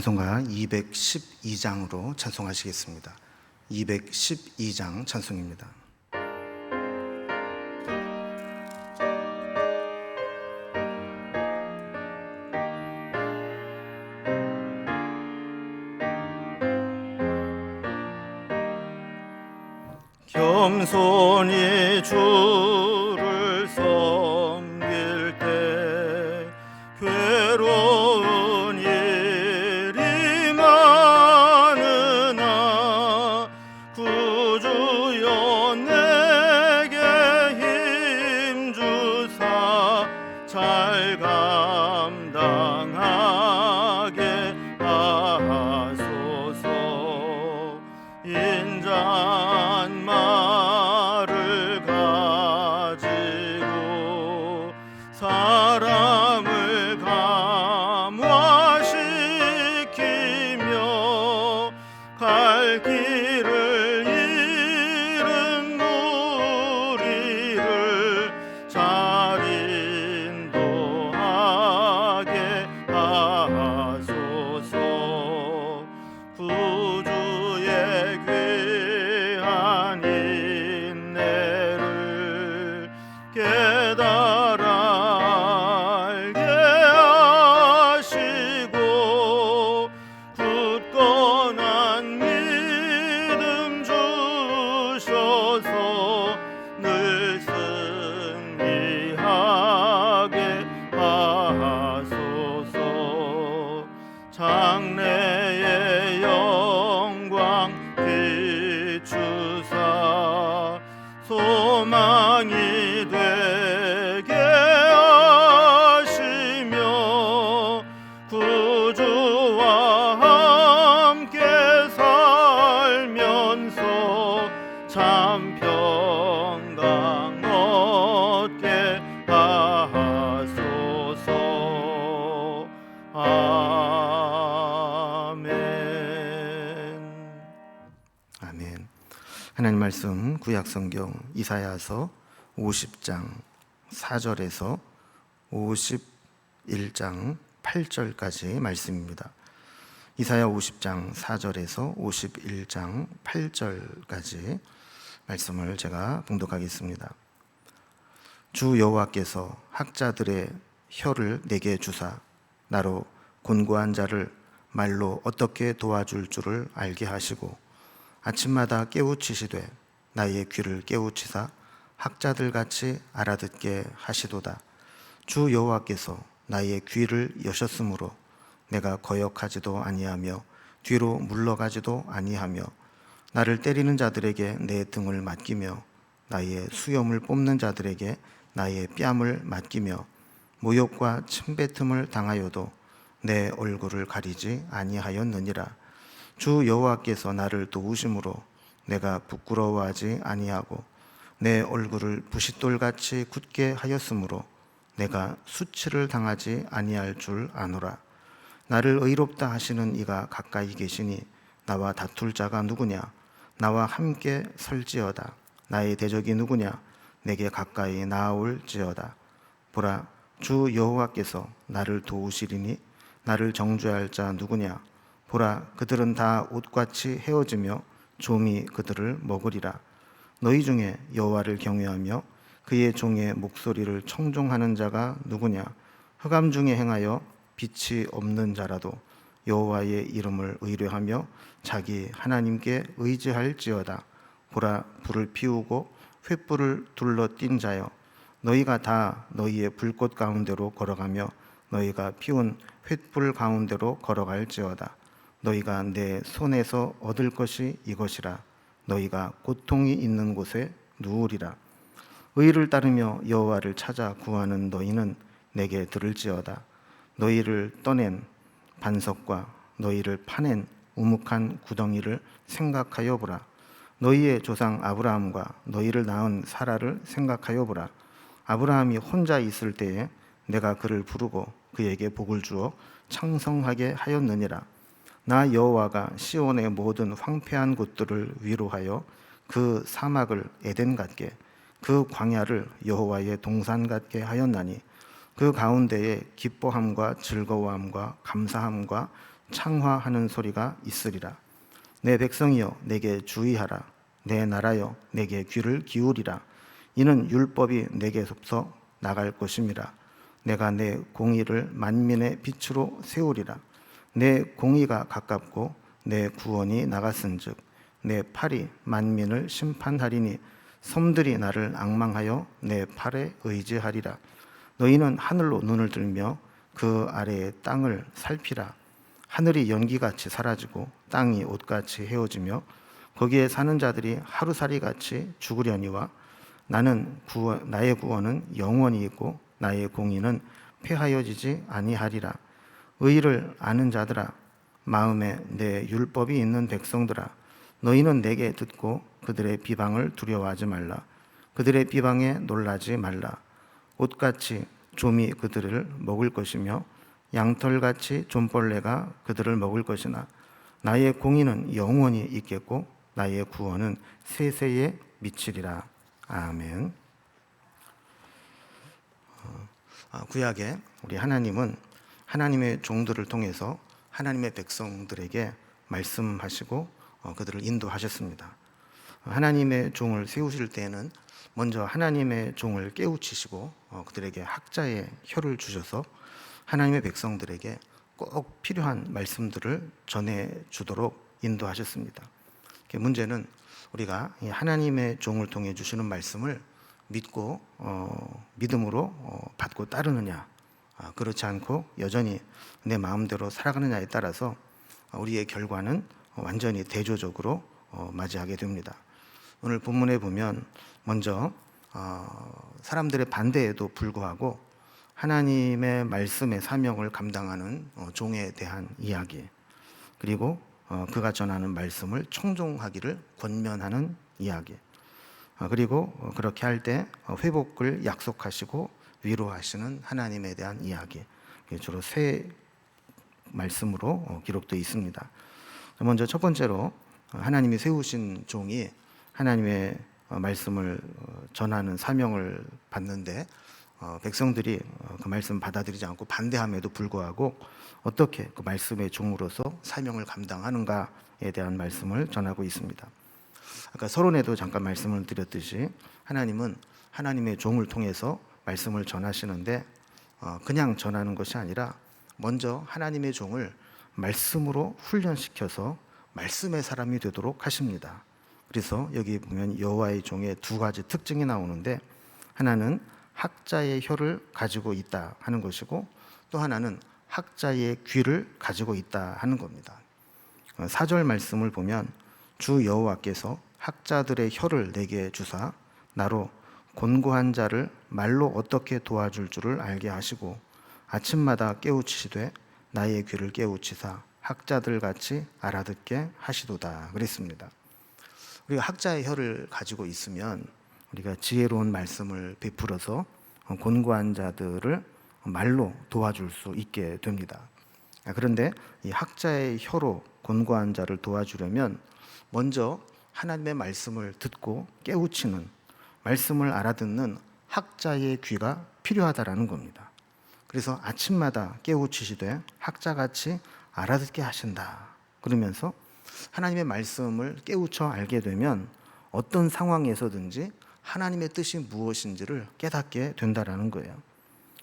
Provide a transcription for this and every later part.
찬송가 212장으로 찬송하시겠습니다. 212장 찬송입니다. 겸손히 주를 섬길 때 괴로운 일이 많으나 구주여 내게 힘주사 잘 감당하게 하소서. 인자한 말을 가지고 사람을 감화시키며 갈 길을 잃은 무리를 잘 인도하게 하소서. 구주의 귀한 인내를 깨달아 알게 하시고 굳건한 믿음 주셔서 늘 승리하게 하소서. 장래의 영광 비추사 소망이 되게 하시며 구주와 함께 살면서 참 평강 얻게 하소서. 아멘. 하나님 말씀 구약성경 이사야서 50장 4절에서 51장 8절까지 말씀입니다. 이사야 50장 4절에서 51장 8절까지 말씀을 제가 봉독하겠습니다. 주 여호와께서 학자들의 혀를 내게 주사 나로 곤고한 자를 말로 어떻게 도와줄 줄을 알게 하시고 아침마다 깨우치시되 나의 귀를 깨우치사 학자들같이 알아듣게 하시도다. 주 여호와께서 나의 귀를 여셨으므로 내가 거역하지도 아니하며 뒤로 물러가지도 아니하며 나를 때리는 자들에게 내 등을 맡기며 나의 수염을 뽑는 자들에게 나의 뺨을 맡기며 모욕과 침뱉음을 당하여도 내 얼굴을 가리지 아니하였느니라. 주 여호와께서 나를 도우심으로 내가 부끄러워하지 아니하고 내 얼굴을 부싯돌같이 굳게 하였으므로 내가 수치를 당하지 아니할 줄 아노라. 나를 의롭다 하시는 이가 가까이 계시니 나와 다툴 자가 누구냐? 나와 함께 설지어다. 나의 대적이 누구냐? 내게 가까이 나아올지어다. 보라, 주 여호와께서 나를 도우시리니 나를 정죄할 자 누구냐? 보라, 그들은 다 옷같이 헤어지며 좀이 그들을 먹으리라. 너희 중에 여호와를 경외하며 그의 종의 목소리를 청종하는 자가 누구냐? 흑암 중에 행하여 빛이 없는 자라도 여호와의 이름을 의뢰하며 자기 하나님께 의지할지어다. 보라, 불을 피우고 횃불을 둘러띈 자여, 너희가 다 너희의 불꽃 가운데로 걸어가며 너희가 피운 횃불 가운데로 걸어갈지어다. 너희가 내 손에서 얻을 것이 이것이라. 너희가 고통이 있는 곳에 누우리라. 의를 따르며 여호와를 찾아 구하는 너희는 내게 들을지어다. 너희를 떠낸 반석과 너희를 파낸 우묵한 구덩이를 생각하여 보라. 너희의 조상 아브라함과 너희를 낳은 사라를 생각하여 보라. 아브라함이 혼자 있을 때에 내가 그를 부르고 그에게 복을 주어 창성하게 하였느니라. 나 여호와가 시온의 모든 황폐한 곳들을 위로하여 그 사막을 에덴 같게 그 광야를 여호와의 동산 같게 하였나니 그 가운데에 기뻐함과 즐거워함과 감사함과 창화하는 소리가 있으리라. 내 백성이여 내게 주의하라. 내 나라여 내게 귀를 기울이라. 이는 율법이 내게서 나갈 것임이라. 내가 내 공의를 만민의 빛으로 세우리라. 내 공의가 가깝고 내 구원이 나갔은즉 내 팔이 만민을 심판하리니 섬들이 나를 앙망하여 내 팔에 의지하리라. 너희는 하늘로 눈을 들며 그 아래의 땅을 살피라. 하늘이 연기같이 사라지고 땅이 옷같이 헤어지며 거기에 사는 자들이 하루살이같이 죽으려니와 나의 구원은 영원히 있고 나의 공의는 폐하여지지 아니하리라. 의를 아는 자들아, 마음에 내 율법이 있는 백성들아, 너희는 내게 듣고 그들의 비방을 두려워하지 말라. 그들의 비방에 놀라지 말라. 옷같이 좀이 그들을 먹을 것이며 양털같이 좀벌레가 그들을 먹을 것이나 나의 공의는 영원히 있겠고 나의 구원은 세세에 미치리라. 아멘. 구약에 우리 하나님은 하나님의 종들을 통해서 하나님의 백성들에게 말씀하시고 그들을 인도하셨습니다. 하나님의 종을 세우실 때에는 먼저 하나님의 종을 깨우치시고 그들에게 학자의 혀를 주셔서 하나님의 백성들에게 꼭 필요한 말씀들을 전해주도록 인도하셨습니다. 문제는 우리가 하나님의 종을 통해 주시는 말씀을 믿고 믿음으로 받고 따르느냐, 그렇지 않고 여전히 내 마음대로 살아가느냐에 따라서 우리의 결과는 완전히 대조적으로 맞이하게 됩니다. 오늘 본문에 보면 먼저 사람들의 반대에도 불구하고 하나님의 말씀의 사명을 감당하는 종에 대한 이야기, 그리고 그가 전하는 말씀을 청종하기를 권면하는 이야기, 그리고 그렇게 할 때 회복을 약속하시고 위로하시는 하나님에 대한 이야기, 주로 세 말씀으로 기록되어 있습니다. 먼저 첫 번째로 하나님이 세우신 종이 하나님의 말씀을 전하는 사명을 받는데 백성들이 그 말씀 받아들이지 않고 반대함에도 불구하고 어떻게 그 말씀의 종으로서 사명을 감당하는가에 대한 말씀을 전하고 있습니다. 아까 서론에도 잠깐 말씀을 드렸듯이 하나님은 하나님의 종을 통해서 말씀을 전하시는데 그냥 전하는 것이 아니라 먼저 하나님의 종을 말씀으로 훈련시켜서 말씀의 사람이 되도록 하십니다. 그래서 여기 보면 여호와의 종의 두 가지 특징이 나오는데, 하나는 학자의 혀를 가지고 있다 하는 것이고 또 하나는 학자의 귀를 가지고 있다 하는 겁니다. 4절 말씀을 보면 주 여호와께서 학자들의 혀를 내게 주사 나로 곤고한 자를 말로 어떻게 도와줄 줄을 알게 하시고 아침마다 깨우치시되 나의 귀를 깨우치사 학자들 같이 알아듣게 하시도다 그랬습니다. 우리가 학자의 혀를 가지고 있으면 우리가 지혜로운 말씀을 베풀어서 곤고한 자들을 말로 도와줄 수 있게 됩니다. 그런데 이 학자의 혀로 곤고한 자를 도와주려면 먼저 하나님의 말씀을 듣고 깨우치는, 말씀을 알아듣는 학자의 귀가 필요하다라는 겁니다. 그래서 아침마다 깨우치시되 학자같이 알아듣게 하신다 그러면서 하나님의 말씀을 깨우쳐 알게 되면 어떤 상황에서든지 하나님의 뜻이 무엇인지를 깨닫게 된다라는 거예요.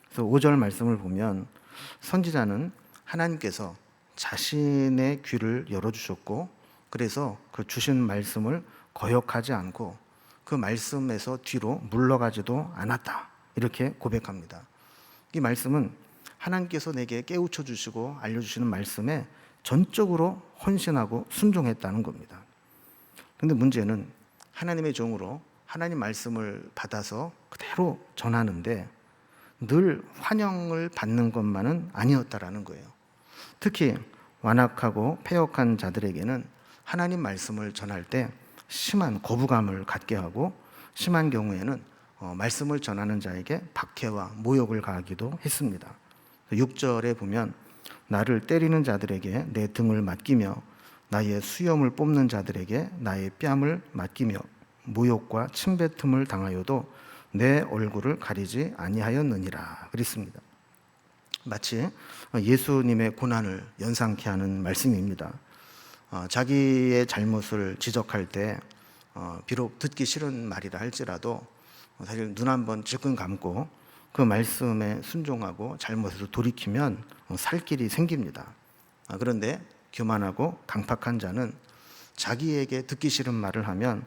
그래서 5절 말씀을 보면 선지자는 하나님께서 자신의 귀를 열어주셨고 그래서 그 주신 말씀을 거역하지 않고 그 말씀에서 뒤로 물러가지도 않았다 이렇게 고백합니다. 이 말씀은 하나님께서 내게 깨우쳐 주시고 알려주시는 말씀에 전적으로 헌신하고 순종했다는 겁니다. 그런데 문제는 하나님의 종으로 하나님 말씀을 받아서 그대로 전하는데 늘 환영을 받는 것만은 아니었다라는 거예요. 특히 완악하고 패역한 자들에게는 하나님 말씀을 전할 때 심한 거부감을 갖게 하고 심한 경우에는 말씀을 전하는 자에게 박해와 모욕을 가하기도 했습니다. 6절에 보면 나를 때리는 자들에게 내 등을 맡기며 나의 수염을 뽑는 자들에게 나의 뺨을 맡기며 모욕과 침뱉음을 당하여도 내 얼굴을 가리지 아니하였느니라 그랬습니다. 마치 예수님의 고난을 연상케 하는 말씀입니다. 자기의 잘못을 지적할 때 비록 듣기 싫은 말이라 할지라도 사실 눈 한번 찔끔 감고 그 말씀에 순종하고 잘못에서 돌이키면 살 길이 생깁니다. 그런데 교만하고 강팍한 자는 자기에게 듣기 싫은 말을 하면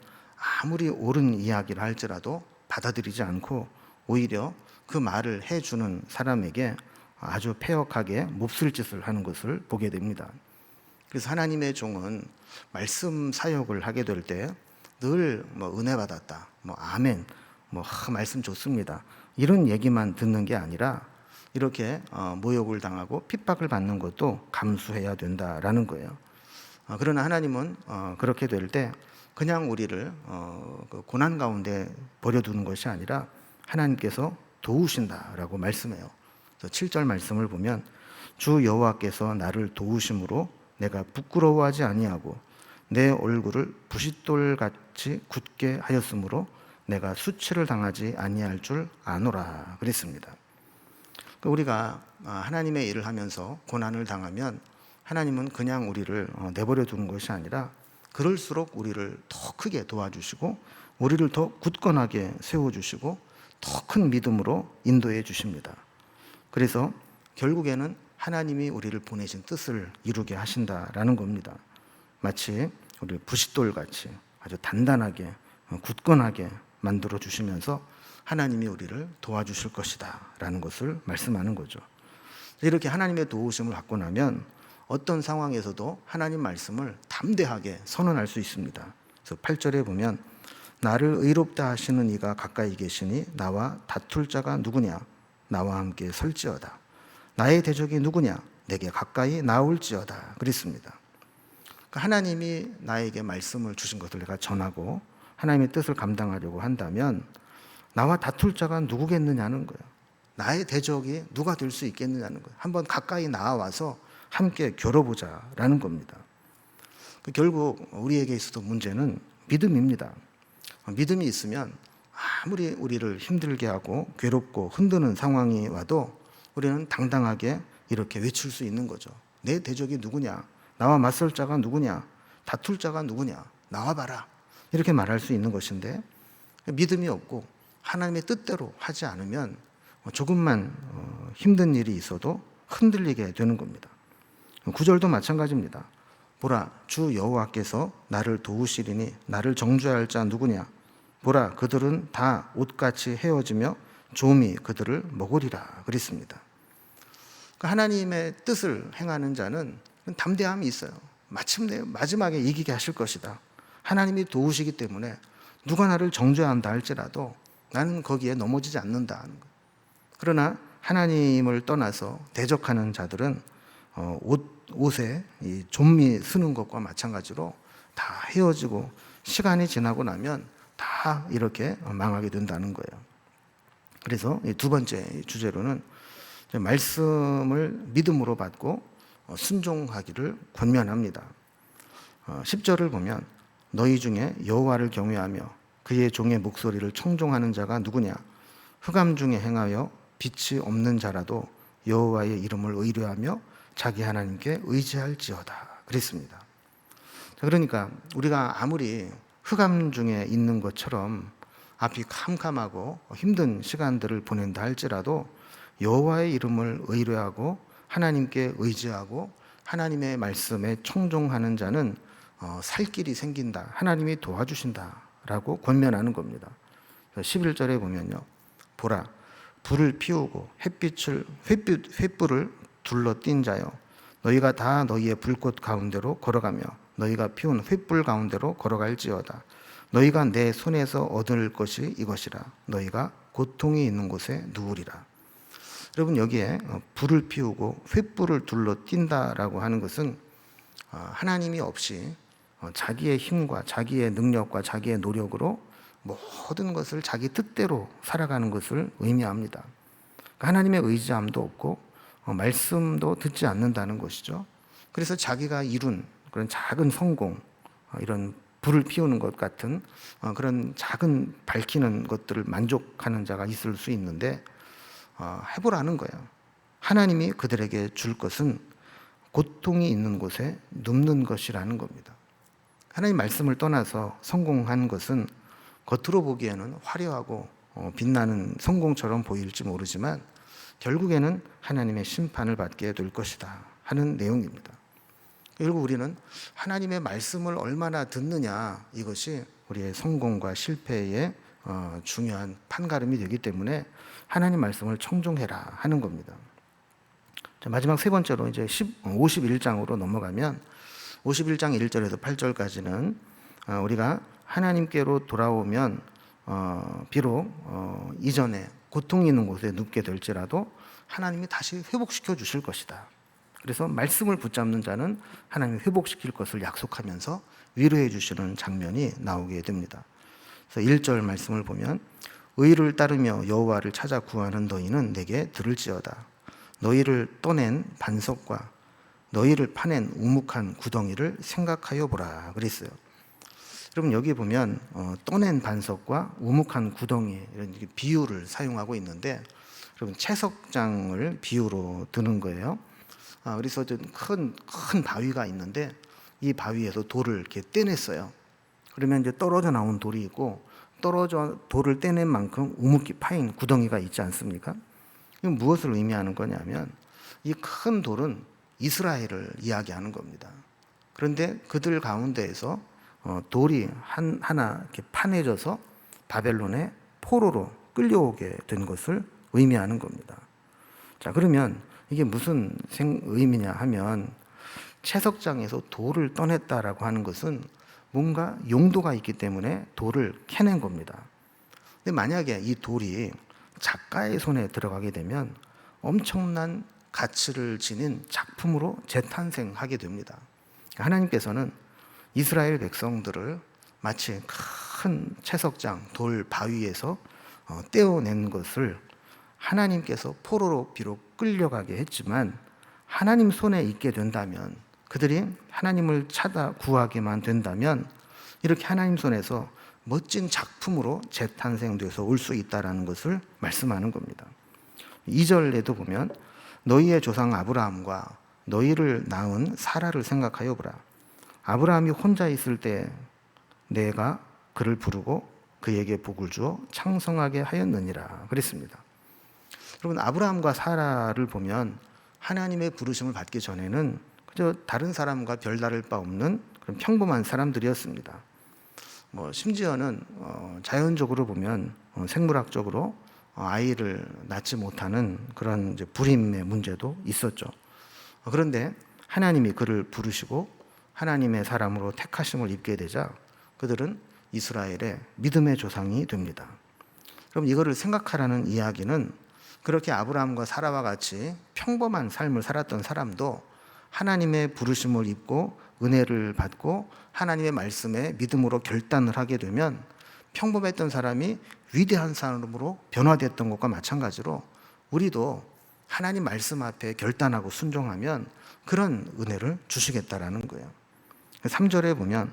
아무리 옳은 이야기를 할지라도 받아들이지 않고 오히려 그 말을 해주는 사람에게 아주 패역하게 몹쓸 짓을 하는 것을 보게 됩니다. 그래서 하나님의 종은 말씀 사역을 하게 될 때 늘 은혜 받았다, 아멘, 말씀 좋습니다, 이런 얘기만 듣는 게 아니라 이렇게 모욕을 당하고 핍박을 받는 것도 감수해야 된다라는 거예요. 그러나 하나님은 그렇게 될 때 그냥 우리를 그 고난 가운데 버려두는 것이 아니라 하나님께서 도우신다라고 말씀해요. 그래서 7절 말씀을 보면 주 여호와께서 나를 도우심으로 내가 부끄러워하지 아니하고 내 얼굴을 부싯돌같이 굳게 하였으므로 내가 수치를 당하지 아니할 줄 아노라 그랬습니다. 우리가 하나님의 일을 하면서 고난을 당하면 하나님은 그냥 우리를 내버려 두는 것이 아니라 그럴수록 우리를 더 크게 도와주시고 우리를 더 굳건하게 세워주시고 더 큰 믿음으로 인도해 주십니다. 그래서 결국에는 하나님이 우리를 보내신 뜻을 이루게 하신다라는 겁니다. 마치 우리 부싯돌같이 아주 단단하게 굳건하게 만들어 주시면서 하나님이 우리를 도와주실 것이다 라는 것을 말씀하는 거죠. 이렇게 하나님의 도우심을 받고 나면 어떤 상황에서도 하나님 말씀을 담대하게 선언할 수 있습니다. 그래서 8절에 보면 나를 의롭다 하시는 이가 가까이 계시니 나와 다툴 자가 누구냐? 나와 함께 설지어다. 나의 대적이 누구냐? 내게 가까이 나올지어다 그랬습니다. 하나님이 나에게 말씀을 주신 것을 내가 전하고 하나님의 뜻을 감당하려고 한다면 나와 다툴 자가 누구겠느냐는 거예요. 나의 대적이 누가 될 수 있겠느냐는 거예요. 한번 가까이 나와서 함께 겨뤄보자라는 겁니다. 결국 우리에게 있어도 문제는 믿음입니다. 믿음이 있으면 아무리 우리를 힘들게 하고 괴롭고 흔드는 상황이 와도 우리는 당당하게 이렇게 외칠 수 있는 거죠. 내 대적이 누구냐? 나와 맞설 자가 누구냐? 다툴 자가 누구냐? 나와봐라. 이렇게 말할 수 있는 것인데 믿음이 없고 하나님의 뜻대로 하지 않으면 조금만 힘든 일이 있어도 흔들리게 되는 겁니다. 9절도 마찬가지입니다. 보라, 주 여호와께서 나를 도우시리니 나를 정죄할 자 누구냐? 보라, 그들은 다 옷같이 헤어지며 좀이 그들을 먹으리라 그랬습니다. 하나님의 뜻을 행하는 자는 담대함이 있어요. 마침내 마지막에 이기게 하실 것이다. 하나님이 도우시기 때문에 누가 나를 정죄한다 할지라도 나는 거기에 넘어지지 않는다. 그러나 하나님을 떠나서 대적하는 자들은 옷에 이 좀미 쓰는 것과 마찬가지로 다 헤어지고 시간이 지나고 나면 다 이렇게 망하게 된다는 거예요. 그래서 두 번째 주제로는 말씀을 믿음으로 받고 순종하기를 권면합니다. 10절을 보면 너희 중에 여호와를 경외하며 그의 종의 목소리를 청종하는 자가 누구냐? 흑암 중에 행하여 빛이 없는 자라도 여호와의 이름을 의뢰하며 자기 하나님께 의지할지어다 그랬습니다. 그러니까 우리가 아무리 흑암 중에 있는 것처럼 앞이 캄캄하고 힘든 시간들을 보낸다 할지라도 여호와의 이름을 의뢰하고 하나님께 의지하고 하나님의 말씀에 청종하는 자는 살 길이 생긴다. 하나님이 도와주신다라고 권면하는 겁니다. 11절에 보면요. 보라, 불을 피우고 횃불을 둘러 띈 자여 너희가 다 너희의 불꽃 가운데로 걸어가며 너희가 피운 횃불 가운데로 걸어갈지어다. 너희가 내 손에서 얻을 것이 이것이라. 너희가 고통이 있는 곳에 누우리라. 여러분, 여기에 불을 피우고 횃불을 둘러 띈다라고 하는 것은 하나님이 없이 자기의 힘과 자기의 능력과 자기의 노력으로 모든 것을 자기 뜻대로 살아가는 것을 의미합니다. 하나님의 의지함도 없고 말씀도 듣지 않는다는 것이죠. 그래서 자기가 이룬 그런 작은 성공, 이런 불을 피우는 것 같은 그런 작은 밝히는 것들을 만족하는 자가 있을 수 있는데 해보라는 거예요. 하나님이 그들에게 줄 것은 고통이 있는 곳에 눕는 것이라는 겁니다. 하나님 말씀을 떠나서 성공한 것은 겉으로 보기에는 화려하고 빛나는 성공처럼 보일지 모르지만 결국에는 하나님의 심판을 받게 될 것이다 하는 내용입니다. 결국 우리는 하나님의 말씀을 얼마나 듣느냐, 이것이 우리의 성공과 실패의 중요한 판가름이 되기 때문에 하나님 말씀을 청종해라 하는 겁니다. 자, 마지막 세 번째로 이제 51장으로 넘어가면 51장 1절에서 8절까지는 우리가 하나님께로 돌아오면 비록 이전에 고통이 있는 곳에 눕게 될지라도 하나님이 다시 회복시켜 주실 것이다. 그래서 말씀을 붙잡는 자는 하나님이 회복시킬 것을 약속하면서 위로해 주시는 장면이 나오게 됩니다. 그래서 1절 말씀을 보면 의를 따르며 여호와를 찾아 구하는 너희는 내게 들을지어다. 너희를 떠낸 반석과 너희를 파낸 우묵한 구덩이를 생각하여 보라 그랬어요. 여러분 여기 보면 떠낸 반석과 우묵한 구덩이 이런 비유를 사용하고 있는데, 여러분 채석장을 비유로 드는 거예요. 그래서 큰 바위가 있는데 이 바위에서 돌을 이렇게 떼냈어요. 그러면 이제 떨어져 나온 돌이 있고 돌을 떼낸 만큼 우묵히 파인 구덩이가 있지 않습니까? 이건 무엇을 의미하는 거냐면 이 큰 돌은 이스라엘을 이야기하는 겁니다. 그런데 그들 가운데에서 돌이 하나 이렇게 파내져서 바벨론의 포로로 끌려오게 된 것을 의미하는 겁니다. 자, 그러면 이게 무슨 의미냐 하면 채석장에서 돌을 떠냈다라고 하는 것은 뭔가 용도가 있기 때문에 돌을 캐낸 겁니다. 근데 만약에 이 돌이 작가의 손에 들어가게 되면 엄청난 가치를 지닌 작품으로 재탄생하게 됩니다. 하나님께서는 이스라엘 백성들을 마치 큰 채석장, 돌 바위에서 떼어낸 것을 하나님께서 포로로 비록 끌려가게 했지만 하나님 손에 있게 된다면, 그들이 하나님을 찾아 구하게만 된다면 이렇게 하나님 손에서 멋진 작품으로 재탄생돼서 올 수 있다는 것을 말씀하는 겁니다. 2절에도 보면 너희의 조상 아브라함과 너희를 낳은 사라를 생각하여 보라. 아브라함이 혼자 있을 때 내가 그를 부르고 그에게 복을 주어 창성하게 하였느니라 그랬습니다. 여러분 아브라함과 사라를 보면 하나님의 부르심을 받기 전에는 그저 다른 사람과 별다를 바 없는 그런 평범한 사람들이었습니다. 심지어는 자연적으로 보면 생물학적으로 아이를 낳지 못하는 그런 이제 불임의 문제도 있었죠. 그런데 하나님이 그를 부르시고 하나님의 사람으로 택하심을 입게 되자 그들은 이스라엘의 믿음의 조상이 됩니다. 그럼 이거를 생각하라는 이야기는 그렇게 아브라함과 사라와 같이 평범한 삶을 살았던 사람도 하나님의 부르심을 입고 은혜를 받고 하나님의 말씀에 믿음으로 결단을 하게 되면 평범했던 사람이 위대한 사람으로 변화됐던 것과 마찬가지로 우리도 하나님 말씀 앞에 결단하고 순종하면 그런 은혜를 주시겠다라는 거예요. 3절에 보면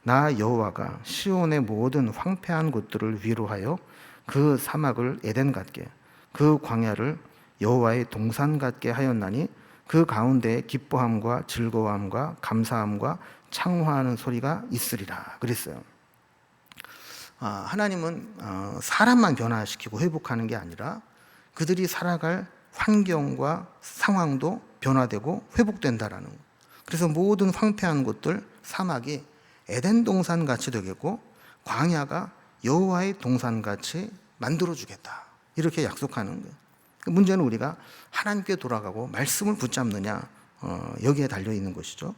나 여호와가 시온의 모든 황폐한 곳들을 위로하여 그 사막을 에덴 같게 그 광야를 여호와의 동산 같게 하였나니 그 가운데에 기뻐함과 즐거움과 감사함과 창화하는 소리가 있으리라 그랬어요. 하나님은 사람만 변화시키고 회복하는 게 아니라 그들이 살아갈 환경과 상황도 변화되고 회복된다라는 거예요. 그래서 모든 황폐한 곳들, 사막이 에덴 동산 같이 되겠고 광야가 여호와의 동산 같이 만들어 주겠다, 이렇게 약속하는 거예요. 문제는 우리가 하나님께 돌아가고 말씀을 붙잡느냐, 여기에 달려 있는 것이죠.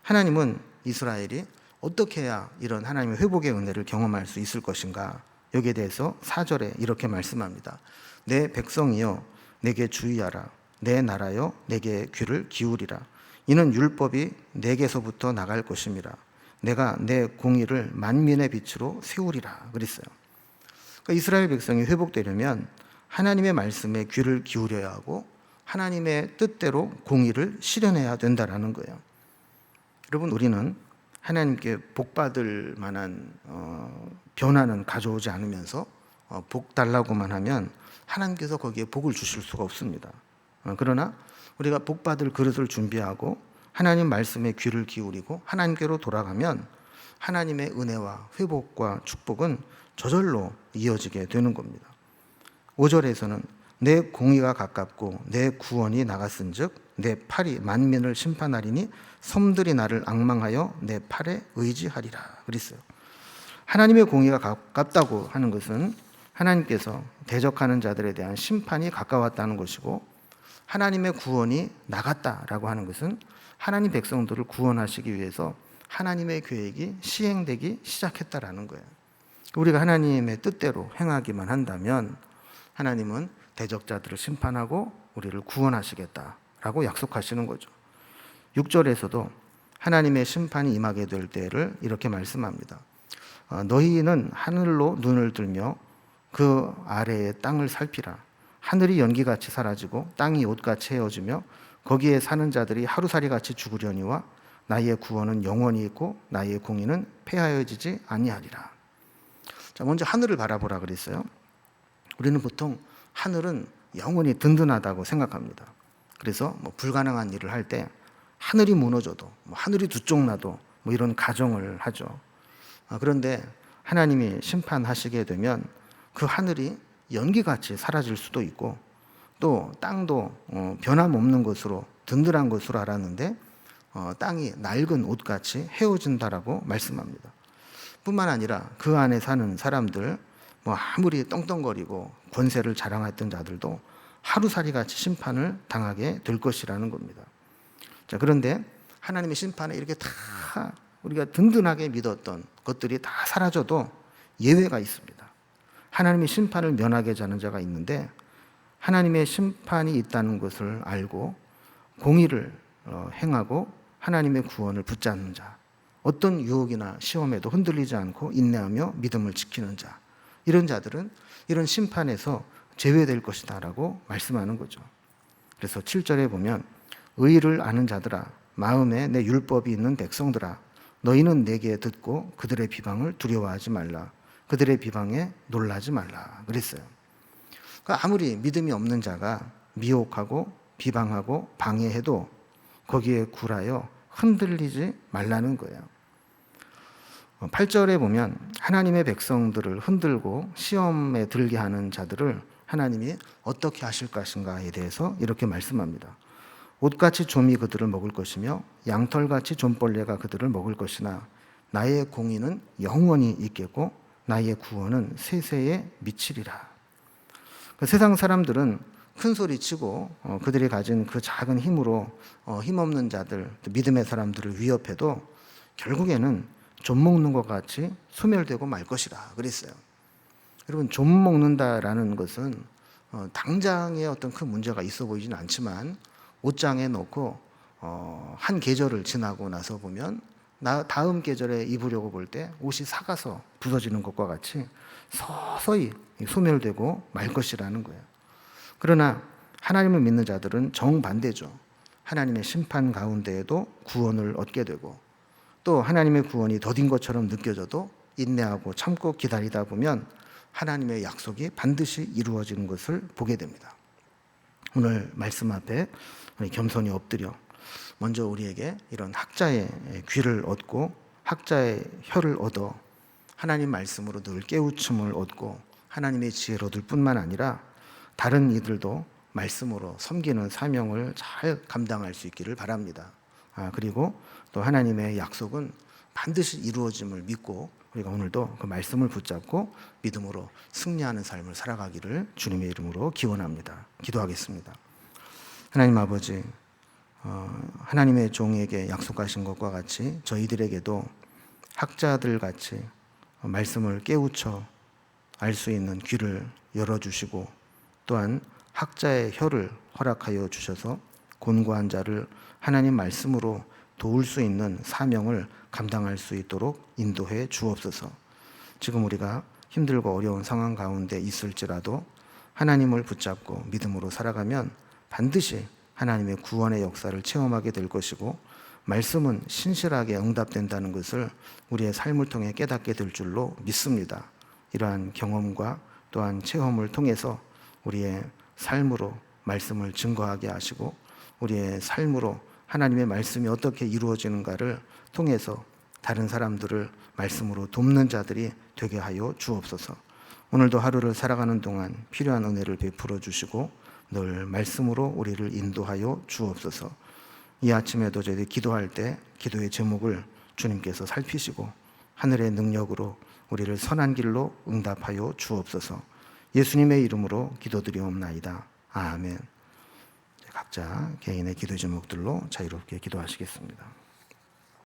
하나님은 이스라엘이 어떻게 해야 이런 하나님의 회복의 은혜를 경험할 수 있을 것인가, 여기에 대해서 4절에 이렇게 말씀합니다. 내 백성이여 내게 주의하라. 내 나라여 내게 귀를 기울이라. 이는 율법이 내게서부터 나갈 것임이라. 내가 내 공의를 만민의 빛으로 세우리라 그랬어요. 그러니까 이스라엘 백성이 회복되려면 하나님의 말씀에 귀를 기울여야 하고 하나님의 뜻대로 공의를 실현해야 된다라는 거예요. 여러분 우리는 하나님께 복받을 만한 변화는 가져오지 않으면서 복 달라고만 하면 하나님께서 거기에 복을 주실 수가 없습니다. 그러나 우리가 복받을 그릇을 준비하고 하나님 말씀에 귀를 기울이고 하나님께로 돌아가면 하나님의 은혜와 회복과 축복은 저절로 이어지게 되는 겁니다. 5절에서는 내 공의가 가깝고 내 구원이 나갔은즉 내 팔이 만민을 심판하리니 섬들이 나를 앙망하여 내 팔에 의지하리라 그랬어요. 하나님의 공의가 가깝다고 하는 것은 하나님께서 대적하는 자들에 대한 심판이 가까웠다는 것이고, 하나님의 구원이 나갔다라고 하는 것은 하나님 백성들을 구원하시기 위해서 하나님의 계획이 시행되기 시작했다라는 거예요. 우리가 하나님의 뜻대로 행하기만 한다면 하나님은 대적자들을 심판하고 우리를 구원하시겠다라고 약속하시는 거죠. 6절에서도 하나님의 심판이 임하게 될 때를 이렇게 말씀합니다. 너희는 하늘로 눈을 들며 그 아래의 땅을 살피라. 하늘이 연기같이 사라지고 땅이 옷같이 헤어지며 거기에 사는 자들이 하루살이같이 죽으려니와 나의 구원은 영원히 있고 나의 공의는 폐하여지지 아니하리라. 자, 먼저 하늘을 바라보라 그랬어요. 우리는 보통 하늘은 영원히 든든하다고 생각합니다. 그래서 불가능한 일을 할 때 하늘이 무너져도 하늘이 두 쪽 나도 이런 가정을 하죠. 그런데 하나님이 심판하시게 되면 그 하늘이 연기같이 사라질 수도 있고, 또 땅도 변함없는 것으로 든든한 것으로 알았는데 땅이 낡은 옷같이 헤어진다라고 말씀합니다. 뿐만 아니라 그 안에 사는 사람들, 아무리 떵떵거리고 권세를 자랑했던 자들도 하루살이같이 심판을 당하게 될 것이라는 겁니다. 자, 그런데 하나님의 심판에 이렇게 다 우리가 든든하게 믿었던 것들이 다 사라져도 예외가 있습니다. 하나님의 심판을 면하게 하는 자가 있는데, 하나님의 심판이 있다는 것을 알고 공의를 행하고 하나님의 구원을 붙잡는 자, 어떤 유혹이나 시험에도 흔들리지 않고 인내하며 믿음을 지키는 자, 이런 자들은 이런 심판에서 제외될 것이다 라고 말씀하는 거죠. 그래서 7절에 보면 의를 아는 자들아, 마음에 내 율법이 있는 백성들아, 너희는 내게 듣고 그들의 비방을 두려워하지 말라. 그들의 비방에 놀라지 말라 그랬어요. 그러니까 아무리 믿음이 없는 자가 미혹하고 비방하고 방해해도 거기에 굴하여 흔들리지 말라는 거예요. 8절에 보면 하나님의 백성들을 흔들고 시험에 들게 하는 자들을 하나님이 어떻게 하실 것인가에 대해서 이렇게 말씀합니다. 옷같이 좀이 그들을 먹을 것이며 양털같이 좀벌레가 그들을 먹을 것이나 나의 공의는 영원히 있겠고 나의 구원은 세세에 미치리라. 세상 사람들은 큰 소리치고 그들이 가진 그 작은 힘으로 힘없는 자들, 믿음의 사람들을 위협해도 결국에는 좀 먹는 것 같이 소멸되고 말 것이라 그랬어요. 여러분, 좀 먹는다라는 것은 당장에 어떤 큰 문제가 있어 보이진 않지만 옷장에 넣고 한 계절을 지나고 나서 보면 다음 계절에 입으려고 볼 때 옷이 삭아서 부서지는 것과 같이 서서히 소멸되고 말 것이라는 거예요. 그러나 하나님을 믿는 자들은 정반대죠. 하나님의 심판 가운데에도 구원을 얻게 되고, 또 하나님의 구원이 더딘 것처럼 느껴져도 인내하고 참고 기다리다 보면 하나님의 약속이 반드시 이루어지는 것을 보게 됩니다. 오늘 말씀 앞에 우리 겸손히 엎드려 먼저 우리에게 이런 학자의 귀를 얻고 학자의 혀를 얻어 하나님 말씀으로 늘 깨우침을 얻고 하나님의 지혜를 얻을 뿐만 아니라 다른 이들도 말씀으로 섬기는 사명을 잘 감당할 수 있기를 바랍니다. 그리고 또 하나님의 약속은 반드시 이루어짐을 믿고 우리가 오늘도 그 말씀을 붙잡고 믿음으로 승리하는 삶을 살아가기를 주님의 이름으로 기원합니다. 기도하겠습니다. 하나님 아버지, 하나님의 종에게 약속하신 것과 같이 저희들에게도 학자들 같이 말씀을 깨우쳐 알 수 있는 귀를 열어주시고, 또한 학자의 혀를 허락하여 주셔서 곤고한 자를 하나님 말씀으로 도울 수 있는 사명을 감당할 수 있도록 인도해 주옵소서. 지금 우리가 힘들고 어려운 상황 가운데 있을지라도 하나님을 붙잡고 믿음으로 살아가면 반드시 하나님의 구원의 역사를 체험하게 될 것이고, 말씀은 신실하게 응답된다는 것을 우리의 삶을 통해 깨닫게 될 줄로 믿습니다. 이러한 경험과 또한 체험을 통해서 우리의 삶으로 말씀을 증거하게 하시고 우리의 삶으로 하나님의 말씀이 어떻게 이루어지는가를 통해서 다른 사람들을 말씀으로 돕는 자들이 되게 하여 주옵소서. 오늘도 하루를 살아가는 동안 필요한 은혜를 베풀어 주시고 늘 말씀으로 우리를 인도하여 주옵소서. 이 아침에도 저희들이 기도할 때 기도의 제목을 주님께서 살피시고 하늘의 능력으로 우리를 선한 길로 응답하여 주옵소서. 예수님의 이름으로 기도드리옵나이다. 아멘. 각자 개인의 기도 제목들로 자유롭게 기도하시겠습니다.